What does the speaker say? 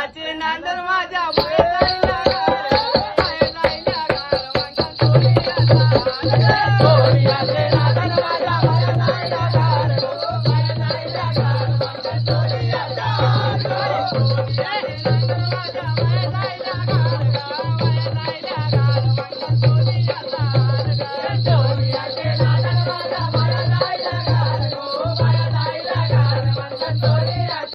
चोरियाचे नांदर माझ्या बैलाला बैलाला गारवांच्या चोरियाचे नांदर माझ्या बैलाला बैलाला गारवांच्या चोरियाचा चोरियाचे नांदर माझ्या बैलाला